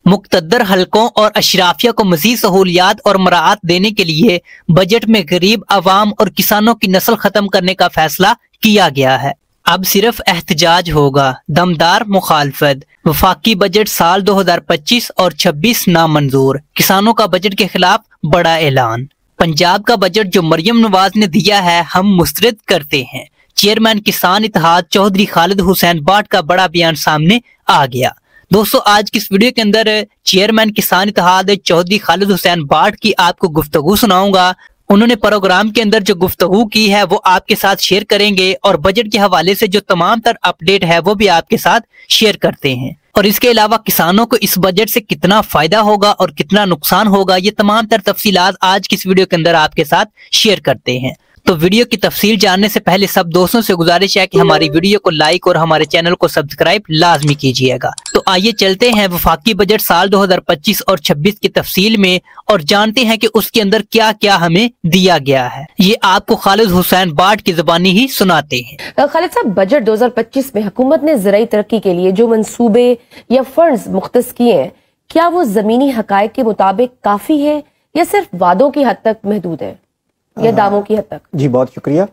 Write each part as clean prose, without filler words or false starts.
मुक्तदर हलकों और अशराफिया को मजीद सहूलियात और मराआत देने के लिए बजट में गरीब आवाम और किसानों की नस्ल खत्म करने का फैसला किया गया है। अब सिर्फ एहतजाज होगा, दमदार मुखालफत। वफाकी बजट साल 2025 और 26 नामंजूर, किसानों का बजट के खिलाफ बड़ा ऐलान। पंजाब का बजट जो मरियम नवाज ने दिया है हम मुस्तरद करते हैं। चेयरमैन किसान इत्तेहाद चौधरी खालिद हुसैन बाट का बड़ा बयान सामने आ गया। दोस्तों, आज की इस वीडियो के अंदर चेयरमैन किसान इत्तेहाद चौधरी खालिद हुसैन बाट की आपको गुफ्तगू सुनाऊंगा। उन्होंने प्रोग्राम के अंदर जो गुफ्तगू की है वो आपके साथ शेयर करेंगे और बजट के हवाले से जो तमाम तर अपडेट है वो भी आपके साथ शेयर करते हैं। और इसके अलावा किसानों को इस बजट से कितना फायदा होगा और कितना नुकसान होगा, ये तमाम तर तफसीलात आज की इस वीडियो के अंदर आपके साथ शेयर करते हैं। तो वीडियो की तफसील जानने से पहले सब दोस्तों से गुजारिश है कि हमारी वीडियो को लाइक और हमारे चैनल को सब्सक्राइब लाजमी कीजिएगा। तो आइए चलते हैं वफाकी बजट साल 2025 और 26 की तफसील में और जानते हैं कि उसके अंदर क्या क्या हमें दिया गया है। ये आपको खालिद हुसैन बाट की ज़बानी ही सुनाते हैं। खालिद साहब, बजट 2025 में हुकूमत ने ज़राई तरक्की के लिए जो मंसूबे या फंड्स मुख्तस किए हैं, क्या वो ज़मीनी हकायक के मुताबिक काफ़ी है या सिर्फ वादों की हद तक महदूद है या दामों की हद तक? जी बहुत शुक्रिया।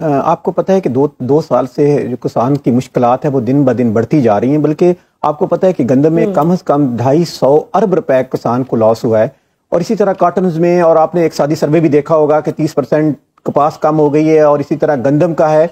आपको पता है कि दो साल से जो किसान की मुश्किलात है वो दिन ब दिन बढ़ती जा रही हैं। बल्कि आपको पता है कि गंदम में कम से कम 250 अरब रुपए किसान को लॉस हुआ है। और इसी तरह कॉटन में, और आपने एक सादी सर्वे भी देखा होगा कि 30% कपास कम हो गई है और इसी तरह गंदम का है।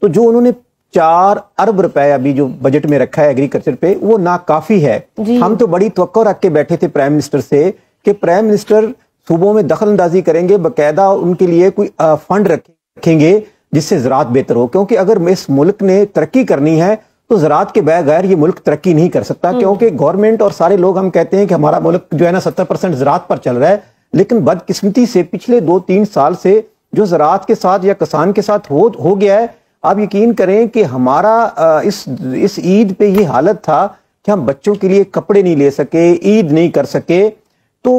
तो जो उन्होंने 4 अरब रुपए अभी जो बजट में रखा है एग्रीकल्चर पे, वो नाकाफी है। हम तो बड़ी तवक्को रख के बैठे थे प्राइम मिनिस्टर से कि प्राइम मिनिस्टर सूबों में दखल अंदाजी करेंगे, बाकायदा उनके लिए कोई फंड रखेंगे जिससे ज़राअत बेहतर हो। क्योंकि अगर इस मुल्क ने तरक्की करनी है तो ज़राअत के बगैर ये मुल्क तरक्की नहीं कर सकता। क्योंकि गवर्नमेंट और सारे लोग हम कहते हैं कि हमारा मुल्क जो है ना 70% ज़राअत पर चल रहा है, लेकिन बदकिस्मती से पिछले 2-3 साल से जो ज़राअत के साथ या किसान के साथ हो गया है, आप यकीन करें कि हमारा इस ईद पे ये हालत था कि हम बच्चों के लिए कपड़े नहीं ले सके, ईद नहीं कर सके। तो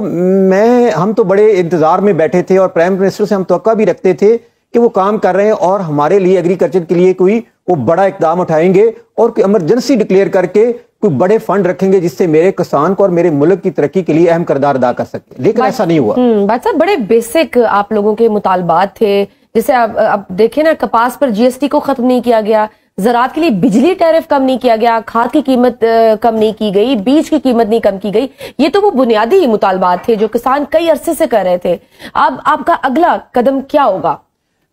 हम तो बड़े इंतजार में बैठे थे और प्राइम मिनिस्टर से हम तवक्को भी रखते थे कि वो काम कर रहे हैं और हमारे लिए एग्रीकल्चर के लिए कोई वो बड़ा इकदाम उठाएंगे और कोई इमरजेंसी डिक्लेयर करके कोई बड़े फंड रखेंगे जिससे मेरे किसान को और मेरे मुल्क की तरक्की के लिए अहम किरदार अदा कर सके। लेकिन ऐसा नहीं हुआ। बात साहब, बड़े बेसिक आप लोगों के मुतालबात थे। जैसे आप देखें ना, कपास पर जीएसटी को खत्म नहीं किया गया, ज़राअत के लिए बिजली टैरिफ कम नहीं किया गया, खाद की कीमत कम नहीं की गई, बीज की कीमत नहीं कम की गई। ये तो वो बुनियादी मुतालबात थे जो किसान कई अरसे से कर रहे थे। अब आपका अगला कदम क्या होगा?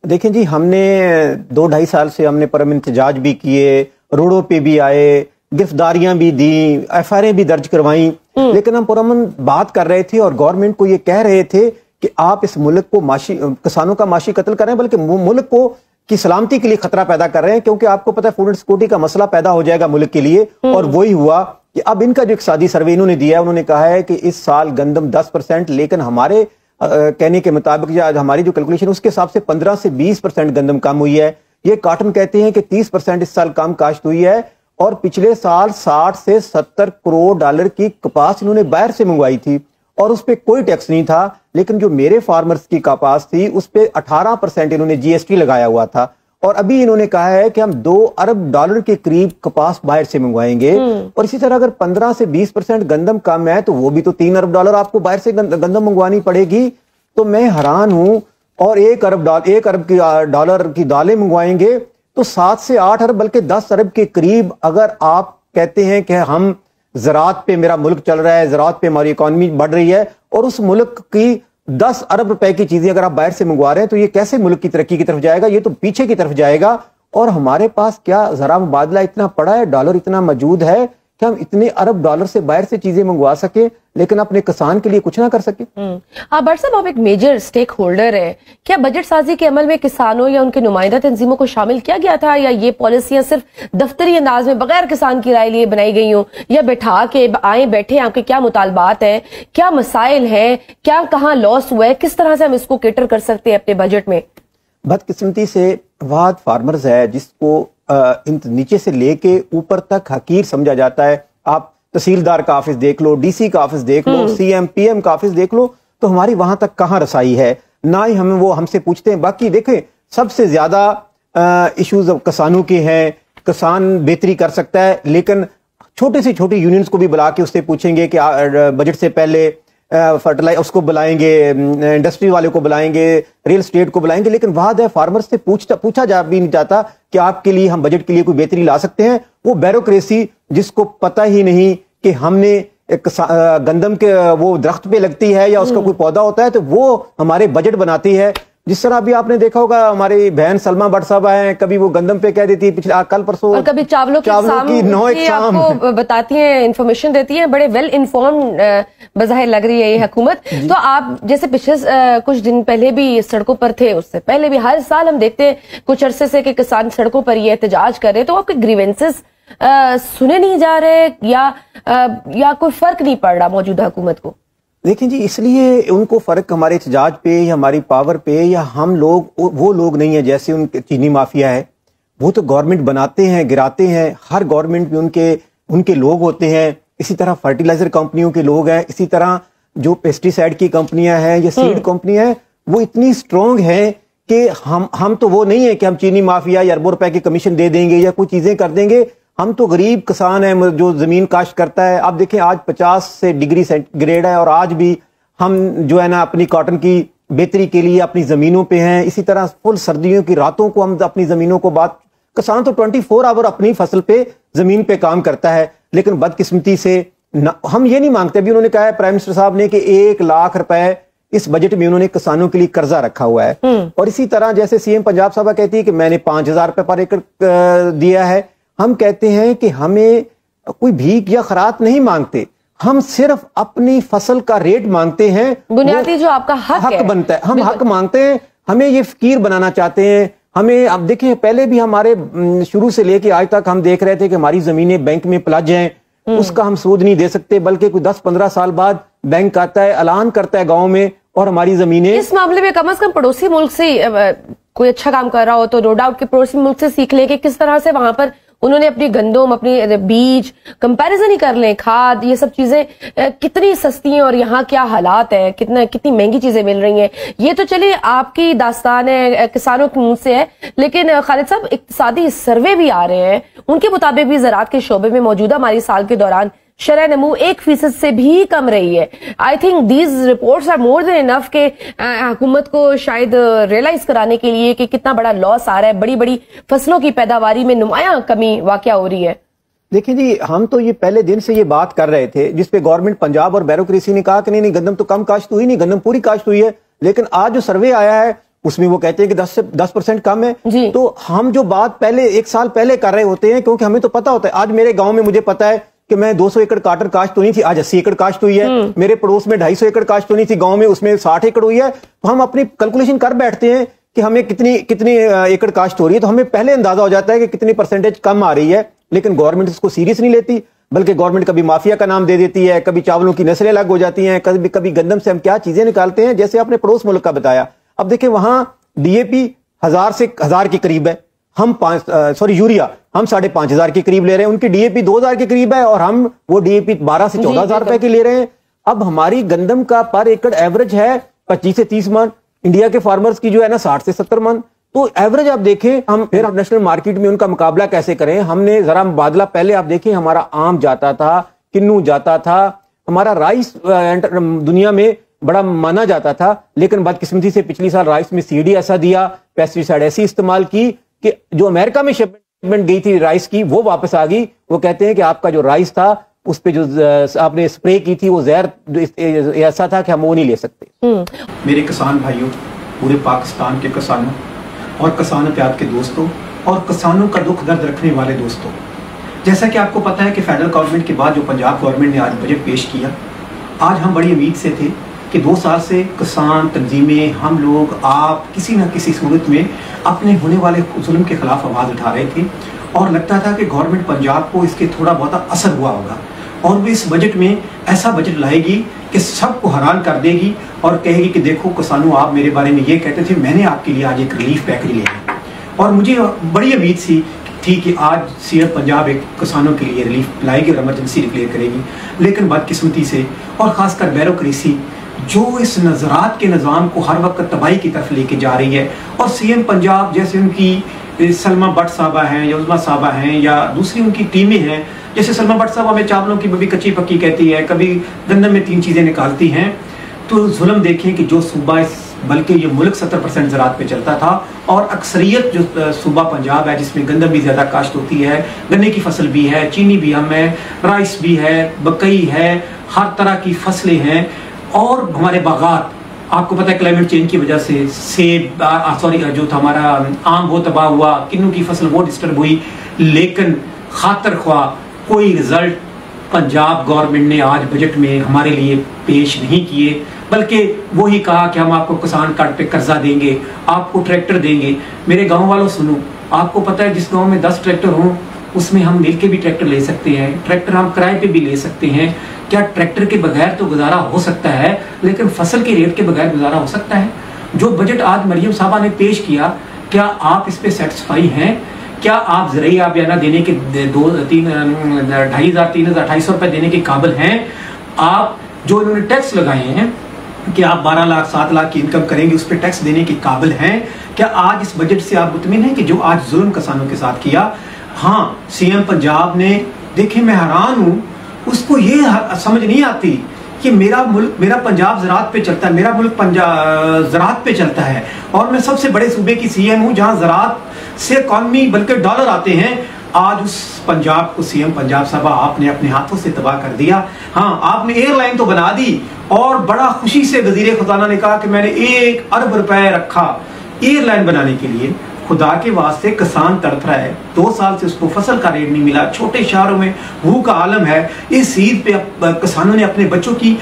देखें जी, हमने 2-2.5 साल से हमने परम इंतजाज भी किए, रोडों पे भी आए, गिरफ्तारियां भी दी, एफआईआर भी दर्ज करवाई, लेकिन हम पुरअमन बात कर रहे थे और गवर्नमेंट को ये कह रहे थे कि आप इस मुल्क को किसानों का माशी कत्ल कर रहे हैं, बल्कि मुल्क को की सलामती के लिए खतरा पैदा कर रहे हैं। क्योंकि आपको पता है फूड एंड सिक्योरिटी का मसला पैदा हो जाएगा मुल्क के लिए। और वही हुआ कि अब इनका जो इक़्तिसादी सर्वे इन्होंने दिया है, उन्होंने कहा है कि इस साल गंदम 10%, लेकिन हमारे कहने के मुताबिक या हमारी जो कैलकुलेशन उसके हिसाब से 15 से 20% गंदम कम हुई है। ये कॉटन कहते हैं कि 30% इस साल कम काश्त हुई है। और पिछले साल 60 से 70 करोड़ डॉलर की कपास इन्होंने बाहर से मंगवाई थी और उस पर कोई टैक्स नहीं था। लेकिन जो मेरे फार्मर्स की कपास थी उस पर 18% इन्होंने जीएसटी लगाया हुआ था। और अभी इन्होंने कहा है कि हम 2 अरब डॉलर के करीब कपास बाहर से मंगवाएंगे। और इसी तरह अगर 15 से 20% गंदम कम है तो वो भी तो 3 अरब डॉलर आपको बाहर से गंदम मंगवानी पड़ेगी। तो मैं हैरान हूं। और 1 अरब डॉलर की दालें मंगवाएंगे तो 7 से 8 अरब बल्कि 10 अरब के करीब अगर आप कहते हैं कि हम ज़राअत पे मेरा मुल्क चल रहा है, ज़राअत पे हमारी इकॉनमी बढ़ रही है, और उस मुल्क की 10 अरब रुपए की चीजें अगर आप बाहर से मंगवा रहे हैं तो ये कैसे मुल्क की तरक्की की तरफ जाएगा? ये तो पीछे की तरफ जाएगा। और हमारे पास क्या जरा मुबादला इतना पड़ा है, डॉलर इतना मौजूद है कि हम इतने अरब डॉलर से बाहर से चीजें मंगवा सके लेकिन अपने किसान के लिए कुछ ना कर सके। भट्ट साहब, आप एक मेजर स्टेक होल्डर है, क्या बजट साजी के अमल में किसानों या उनके नुमाइंदा तंजीमों को शामिल किया गया था, या ये पॉलिसियां सिर्फ दफ्तरी अंदाज में बगैर किसान की राय लिए बनाई गई हों, या बैठा के बैठे आपके क्या मुतालबात हैं, क्या मसाइल हैं, क्या कहाँ लॉस हुआ है, किस तरह से हम इसको केटर कर सकते हैं अपने बजट में? बदकिस्मती से वाद फार्मर्स है जिसको नीचे से लेके ऊपर तक हकीर समझा जाता है। आप तहसीलदार का ऑफिस देख लो, डीसी का ऑफिस देख लो, सीएम पीएम का ऑफिस देख लो, तो हमारी वहां तक कहां रसाई है, ना ही हमें वो हमसे पूछते हैं। बाकी देखें, सबसे ज्यादा इश्यूज किसानों के हैं, किसान बेहतरी कर सकता है, लेकिन چھوٹے سے چھوٹے یونینز کو بھی بلا کے اس سے پوچھیں گے کہ بجٹ سے پہلے فرٹیلائز اس کو بلائیں گے, انڈسٹری والے کو بلائیں گے, ریل اسٹیٹ کو بلائیں گے, لیکن وہاں فارمر سے پوچھا جا بھی نہیں جاتا کہ آپ کے لیے ہم بجٹ کے لیے کوئی بہتری لا سکتے ہیں. وہ بیوروکریسی جس کو پتہ ہی نہیں کہ ہم نے گندم کے وہ درخت پہ لگتی ہے یا اس کا کوئی پودا ہوتا ہے تو وہ ہمارے بجٹ بناتی ہے. جس طرح ابھی آپ نے دیکھا ہوگا ہماری بہن سلمہ بٹ صاحب ہیں, کبھی وہ گندم پہ کہہ دیتی ہے پچھلے کل پرسوں, اور کبھی چاولوں کی نو اقسام آپ کو بتاتی ہیں, انفارمیشن دیتی ہیں. بڑے ویل انفارمڈ بظاہر لگ رہی ہے یہ حکومت. تو آپ جیسے پچھلے کچھ دن پہلے بھی سڑکوں پر تھے, اس سے پہلے بھی ہر سال ہم دیکھتے ہیں کچھ عرصے سے کہ کسان سڑکوں پر یہ احتجاج کر رہے, تو آپ کے گریونسز سنے نہیں جا رہے یا کوئی فرق نہیں پڑ رہا موجودہ حکومت کو؟ دیکھیں جی, اس لیے ان کو فرق ہمارے احتجاج پہ یا ہماری پاور پہ یا ہم لوگ وہ لوگ نہیں ہیں جیسے ان کے چینی مافیا ہے. وہ تو گورنمنٹ بناتے ہیں, گراتے ہیں, ہر گورنمنٹ میں ان کے لوگ ہوتے ہیں. اسی طرح فرٹیلائزر کمپنیوں کے لوگ ہیں, اسی طرح جو پیسٹی سائڈ کی کمپنیاں ہیں یا سیڈ کمپنیاں ہیں وہ اتنی اسٹرانگ ہیں کہ ہم تو وہ نہیں ہیں کہ ہم چینی مافیا یا اربوں روپے کی کمیشن دے دیں گے یا کوئی چیزیں کر دیں گے. ہم تو غریب کسان ہیں جو زمین کاشت کرتا ہے. آپ دیکھیں آج 50 ڈگری سینٹی گریڈ ہے اور آج بھی ہم جو ہے نا اپنی کاٹن کی بہتری کے لیے اپنی زمینوں پہ ہیں. اسی طرح فل سردیوں کی راتوں کو ہم اپنی زمینوں کو کسان تو 24 آور اپنی فصل پہ زمین پہ کام کرتا ہے. لیکن بدقسمتی سے ہم یہ نہیں مانگتے. ابھی انہوں نے کہا ہے پرائم منسٹر صاحب نے کہ 1 لاکھ روپے اس بجٹ میں انہوں نے کسانوں کے لیے قرضہ رکھا ہوا ہے. اور اسی طرح جیسے سی ایم پنجاب صاحبہ کہتی ہے کہ میں نے 5000 روپے پر ایکڑ دیا ہے. ہم کہتے ہیں کہ ہمیں کوئی بھیک یا خیرات نہیں مانگتے, ہم صرف اپنی فصل کا ریٹ مانگتے ہیں. بنیادی جو آپ کا حق بنتا ہے, ہم حق مانگتے ہیں. ہمیں یہ فقیر بنانا چاہتے ہیں. ہمیں اب دیکھیں پہلے بھی ہمارے شروع سے لے کے آج تک ہم دیکھ رہے تھے کہ ہماری زمینیں بینک میں پلج ہیں, اس کا ہم سود نہیں دے سکتے, بلکہ کوئی 10-15 سال بعد بینک آتا ہے, اعلان کرتا ہے گاؤں میں, اور ہماری زمینیں. اس معاملے میں کم از کم پڑوسی ملک سے کوئی اچھا کام کر رہا ہو تو نو ڈاؤٹ کہ پڑوسی ملک سے سیکھ لیں کہ کس طرح سے وہاں پر انہوں نے اپنی گندم, اپنی بیج کمپیریزن ہی کر لیں, کھاد, یہ سب چیزیں کتنی سستی ہیں اور یہاں کیا حالات ہیں, کتنی مہنگی چیزیں مل رہی ہیں. یہ تو چلیے آپ کی داستان ہے, کسانوں کے منہ سے ہے, لیکن خالد صاحب اقتصادی سروے بھی آ رہے ہیں, ان کے مطابق بھی زراعت کے شعبے میں موجودہ مالی سال کے دوران شرح نمو 1% سے بھی کم رہی ہے. I think these reports are more than enough کہ حکومت کو شاید ریئلائز کرانے کے لیے کہ کتنا بڑا لاس آ رہا ہے, بڑی بڑی فصلوں کی پیداواری میں نمایاں کمی واقع ہو رہی ہے. دیکھیں جی, ہم تو یہ پہلے دن سے یہ بات کر رہے تھے جس پہ گورنمنٹ پنجاب اور بیوروکریسی نے کہا کہ نہیں گندم تو کم کاشت ہوئی نہیں, گندم پوری کاشت ہوئی ہے. لیکن آج جو سروے آیا ہے اس میں وہ کہتے ہیں کہ 10% کم ہے. تو ہم جو بات پہلے 1 سال پہلے کر رہے ہوتے ہیں, کیونکہ ہمیں تو پتا ہوتا ہے. آج میرے گاؤں میں مجھے پتا ہے کہ میں 200 ایکڑ کاٹن کاشت ہونی تھی, آج 80 ایکڑ کاشت ہوئی ہے. میرے پڑوس میں 250 ایکڑ کاشت ہونی تھی گاؤں میں, اس میں 60 ایکڑ ہوئی ہے. تو ہم اپنی کیلکولیشن کر بیٹھتے ہیں کہ ہمیں کتنی ایکڑ کاشت ہو رہی ہے, تو ہمیں پہلے اندازہ ہو جاتا ہے کہ کتنی پرسنٹیج کم آ رہی ہے. لیکن گورنمنٹ اس کو سیریس نہیں لیتی, بلکہ گورنمنٹ کبھی مافیا کا نام دے دیتی ہے, کبھی چاولوں کی نسلیں الگ ہو جاتی ہیں, کبھی گندم سے ہم کیا چیزیں نکالتے ہیں, جیسے آپ نے پڑوس ملک کا بتایا. اب دیکھیں وہاں ڈی اے پی 1000 کے قریب ہے, ہم یوریا ہم 5500 کے قریب لے رہے ہیں, ان کی ڈی اے پی 2000 کے قریب ہے, اور ہم وہ ڈی اے پی 12 سے 14,000 روپے کی لے رہے ہیں. اب ہماری گندم کا پر ایکڑ ایوریج ہے 25 سے 30 من, انڈیا کے فارمرز کی جو ہے نا 60 سے 70 من. تو ایوریج آپ دیکھیں, ہم پھر نیشنل مارکیٹ میں ان کا مقابلہ کیسے کریں. ہم نے ذرا مبادلہ پہلے آپ دیکھیں, ہمارا آم جاتا تھا, کنو جاتا تھا, ہمارا رائس دنیا میں بڑا مانا جاتا تھا. لیکن بدقسمتی سے پچھلی سال رائس میں سیڈ ہی ایسا دیا, پیسٹی سائڈ ایسی استعمال کی کہ جو امریکہ میں شپمنٹ گئی تھی رائس کی وہ واپس آ گئی. وہ کہتے ہیں کہ آپ کا جو رائس تھا اس پہ جو آپ نے اسپرے کی تھی وہ زہر ایسا تھا کہ ہم وہ نہیں لے سکتے. میرے کسان بھائیوں, پورے پاکستان کے کسانوں اور کسان اتحاد کے دوستوں اور کسانوں کا دکھ درد رکھنے والے دوستوں, جیسا کہ آپ کو پتا ہے کہ فیڈرل گورنمنٹ کے بعد جو پنجاب گورنمنٹ نے آج بجٹ پیش کیا, آج ہم بڑی امید سے تھے کہ 2 سال سے کسان تنظیمیں, ہم لوگ, آپ کسی نہ کسی صورت میں اپنے ہونے والے ظلم کے خلاف آواز اٹھا رہے تھے, اور لگتا تھا کہ گورنمنٹ پنجاب کو اس کے تھوڑا بہت اثر ہوا ہوگا, اور وہ اس بجٹ میں ایسا بجٹ لائے گی کہ سب کو حیران کر دے گی اور کہے گی کہ دیکھو کسانوں, آپ میرے بارے میں یہ کہتے تھے, میں نے آپ کے لیے آج ایک ریلیف پیکج لیا ہے. اور مجھے بڑی امید تھی کہ آج سی ایم پنجاب ایک کسانوں کے لیے ریلیف لائے گی اور ایمرجنسی ڈکلیئر کرے گی. لیکن بدقسمتی سے اور خاص کر بیوروکریسی جو اس نظارات کے نظام کو ہر وقت تباہی کی طرف لے کے جا رہی ہے, اور سی ایم پنجاب جیسے ان کی सलमा भट्ट साहबा हैं या उज़मा साहबा हैं या दूसरी उनकी टीमें हैं, जैसे सलमा भट्ट साहबा हमें चावलों की कभी कच्ची पक्की कहती है, कभी गंदम में 3 चीज़ें निकालती हैं, तो जुल्म देखें कि जो सूबा बल्कि ये मुल्क 70% ज़राअत पे चलता था और अक्सरियत जो सूबा पंजाब है जिसमें गंदम भी ज़्यादा काश्त होती है, गन्ने की फसल भी है, चीनी भी हम है, राइस भी है, मकई है, हर तरह की फसलें हैं और हमारे बागात, आपको पता है क्लाइमेट चेंज की वजह से सेब जो था हमारा आम वो तबाह हुआ, किन्नू की फसल वो डिस्टर्ब हुई, लेकिन खातर ख्वाह कोई रिजल्ट पंजाब गवर्नमेंट ने आज बजट में हमारे लिए पेश नहीं किए, बल्कि वही कहा कि हम आपको किसान कार्ड पे कर्जा देंगे, आपको ट्रैक्टर देंगे। मेरे गांव वालों सुनो, आपको पता है जिस गांव में 10 ट्रैक्टर हों उसमें हम मिल के भी ट्रैक्टर ले सकते हैं, ट्रैक्टर हम किराए पे भी ले सकते हैं। क्या ट्रैक्टर के बगैर तो गुजारा हो सकता है, लेकिन फसल के रेट के बगैर गुजारा हो सकता है? जो बजट आज मरियम साहबा ने पेश किया, क्या आप इस पे सेटिस्फाई हैं? क्या आप ज़रिए बयाना देने के 2,500-3,250 रुपए देने के काबिल हैं? आप जो इन्होंने टैक्स लगाए हैं कि आप 12 लाख 7 लाख की इनकम करेंगे, उस पर टैक्स देने के काबिल हैं? क्या आज इस बजट से आप मुतमिन हैं कि जो आज जुल्म किसानों के साथ किया? हाँ, सीएम पंजाब ने, देखिए मैं हैरान हूँ, उसको ये समझ नहीं आती कि मेरा मुल्क, मेरा पंजाब ज़राअत पे चलता है, मेरा मुल्क पंजाब ज़राअत पे चलता है और मैं सबसे बड़े सूबे की सीएम हूँ जहाँ ज़राअत से इकॉनमी बल्कि डॉलर आते हैं। आज उस पंजाब को सीएम पंजाब साहबा आपने अपने हाथों से तबाह कर दिया। हाँ, आपने एयरलाइन तो बना दी और बड़ा खुशी से वजीर खजाना ने कहा कि मैंने 1 अरब रुपए रखा एयरलाइन बनाने के लिए। खुदा के वास्ते किसान तड़प रहा है, 2 साल से उसको फसल का रेट नहीं मिला, छोटे शहरों में भूख का आलम है। इस ईद पे किसानों ने अपने बच्चों की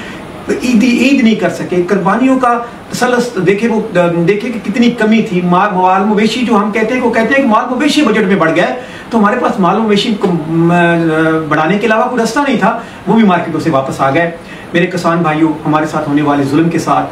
ईद नहीं कर सके, कुर्बानियों का तसल्लुस देखे, वो देखे कि कितनी कमी थी। माल मवेशी जो हम कहते हैं, वो कहते हैं कि माल मवेशी बजट में बढ़ गया है, तो हमारे पास माल मवेशी को बढ़ाने के अलावा कोई रास्ता नहीं था, वो भी मार्केटों से वापस आ गए। मेरे किसान भाइयों, हमारे साथ होने वाले जुल्म के साथ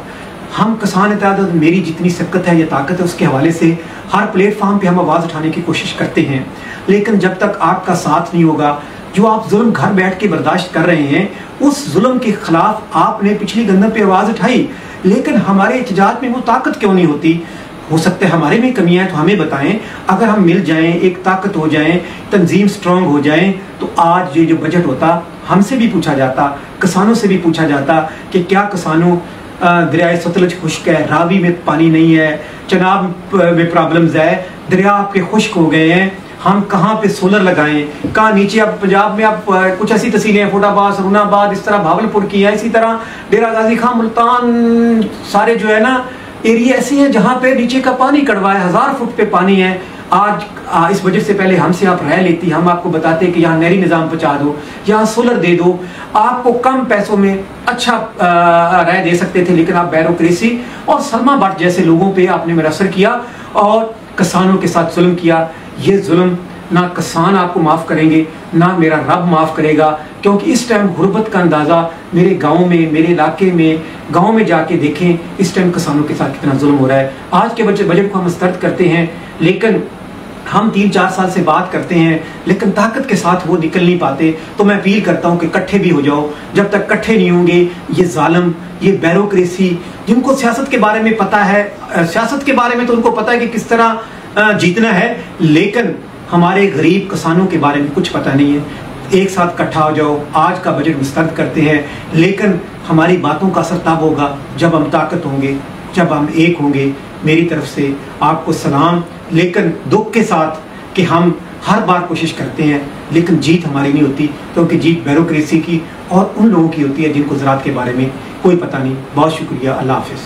हम किसान इत्तेहाद, मेरी जितनी शक्ति है या ताकत है उसके हवाले से हर प्लेटफॉर्म पे हम आवाज़ उठाने की कोशिश करते हैं, लेकिन जब तक आपका साथ नहीं होगा, जो आप जुल्म घर बैठ के बर्दाश्त कर रहे हैं, उस जुल्म के खिलाफ आपने पिछली गंदम पे आवाज़ उठाई, लेकिन हमारे एहतजाज में वो ताकत क्यों नहीं होती? हो सकता है हमारे में कमियां हैं तो हमें बताएं। अगर हम मिल जाएं, एक ताकत हो जाएं, तंजीम स्ट्रांग हो जाएं, तो आज ये जो बजट होता हमसे भी पूछा जाता, किसानों से भी पूछा जाता कि क्या किसानों दरिया सतलज खुश्क है, रावी में पानी नहीं है, चनाब में प्रॉब्लम्स है, दरिया आपके खुश्क हो गए हैं, हम कहाँ पे सोलर लगाएं, कहाँ नीचे? अब पंजाब में आप कुछ ऐसी तहसीलें हैं, फुटाबाद, सरुनाबाद, इस तरह भावलपुर की है, इसी तरह डेरा गाजी खां, मुल्तान, सारे जो है ना एरिया ऐसे हैं जहाँ पे नीचे का पानी कड़वा है, 1000 फुट पे पानी है। आज इस बजट से पहले हमसे आप राय लेती, हम आपको बताते कि यहाँ नहरी निज़ाम पहुँचा दो, यहाँ सोलर दे दो, आपको कम पैसों में अच्छा राय दे सकते थे, लेकिन आप बैरोक्रेसी और सलमा भट्ट जैसे लोगों पे आपने मुनसर किया और किसानों के साथ जुल्म किया। ये जुल्म ना किसान आपको माफ़ करेंगे, ना मेरा रब माफ़ करेगा, क्योंकि इस टाइम गुर्बत का अंदाज़ा मेरे गाँव में, मेरे इलाके में, गाँव में जाके देखें इस टाइम किसानों के साथ कितना जुल्म हो रहा है। आज के बजट को हम मुस्तरद करते हैं, लेकिन हम 3-4 साल से बात करते हैं, लेकिन ताकत के साथ वो निकल नहीं पाते। तो मैं अपील करता हूँ कि इकट्ठे भी हो जाओ। जब तक इकट्ठे नहीं होंगे, ये जालिम, ये बैरोक्रेसी, जिनको सियासत के बारे में पता है, सियासत के बारे में तो उनको पता है कि किस तरह जीतना है, लेकिन हमारे गरीब किसानों के बारे में कुछ पता नहीं है। एक साथ इकट्ठा हो जाओ, आज का बजट मुस्तरद करते हैं, लेकिन हमारी बातों का असर तब होगा जब हम ताकत होंगे, जब हम एक होंगे। मेरी तरफ से आपको सलाम, लेकिन दुख के साथ कि हम हर बार कोशिश करते हैं, लेकिन जीत हमारी नहीं होती, क्योंकि जीत ब्यूरोक्रेसी की और उन लोगों की होती है जिनको ज़राअत के बारे में कोई पता नहीं। बहुत शुक्रिया, अल्लाह हाफिज।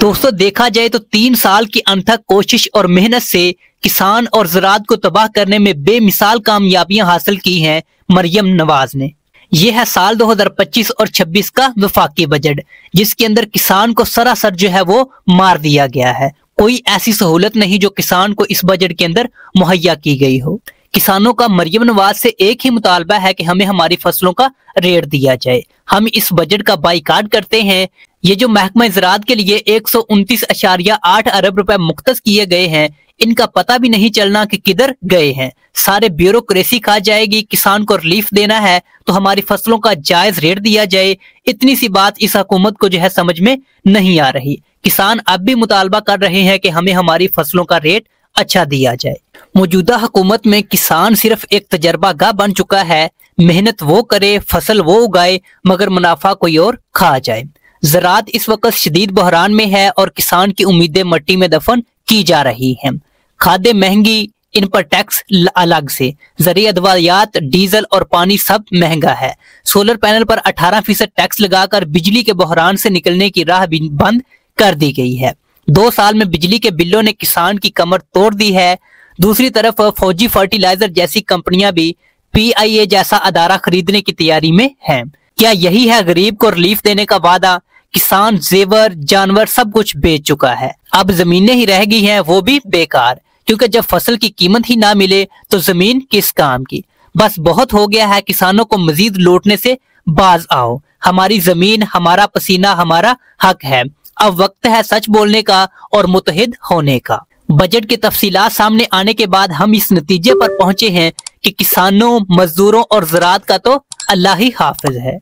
दोस्तों, देखा जाए तो 3 साल की अनथक कोशिश और मेहनत से किसान और ज़राअत को तबाह करने में बेमिसाल कामयाबियां हासिल की हैं मरियम नवाज ने। यह है साल 2025 और 26 का वफाकी बजट, जिसके अंदर किसान को सरासर जो है वो मार दिया गया है। कोई ऐसी सहूलत नहीं जो किसान को इस बजट के अंदर मुहैया की गई हो। किसानों का मरियम नवाज से एक ही मुतालबा है कि हमें हमारी फसलों का रेट दिया जाए। हम इस बजट का बाइकाट करते हैं। ये जो महकमा ज़राअत के लिए 129.8 अरब रुपए मुख्तस किए गए हैं, इनका पता भी नहीं चलना कि किधर गए हैं। सारे ब्यूरोक्रेसी खा जाएगी। किसान को रिलीफ देना है तो हमारी फसलों का जायज रेट दिया जाए। इतनी सी बात इस हुकूमत को जो है समझ में नहीं आ रही। किसान अब भी मुतालबा कर रहे हैं कि हमें हमारी फसलों का रेट अच्छा दिया जाए। मौजूदा हुकूमत में किसान सिर्फ एक तजर्बा गाह बन चुका है। मेहनत वो करे, फसल वो उगाए, मगर मुनाफा कोई और खा जाए। ज़राअत इस वक्त शदीद बहरान में है और किसान की उम्मीदें मिट्टी में दफन की जा रही हैं। खादें महंगी, इन पर टैक्स अलग से, ज़रूरी अदवायात, डीजल और पानी सब महंगा है। सोलर पैनल पर 18% टैक्स लगाकर बिजली के बहरान से निकलने की राह भी बंद कर दी गई है। 2 साल में बिजली के बिलों ने किसान की कमर तोड़ दी है। दूसरी तरफ फौजी फर्टिलाइजर जैसी कंपनियां भी PIA जैसा अदारा खरीदने की तैयारी में हैं। क्या यही है गरीब को रिलीफ देने का वादा? किसान जेवर, जानवर सब कुछ बेच चुका है। अब जमीनें ही रह गई हैं, वो भी बेकार, क्योंकि जब फसल की कीमत ही ना मिले तो जमीन किस काम की। बस बहुत हो गया है, किसानों को मजीद लूटने से बाज आओ। हमारी जमीन, हमारा पसीना, हमारा हक है। अब वक्त है सच बोलने का और मुतहिद होने का। बजट की तफसीलात सामने आने के बाद हम इस नतीजे पर पहुंचे हैं कि किसानों, मजदूरों और ज़राअत का तो अल्लाह ही हाफिज है।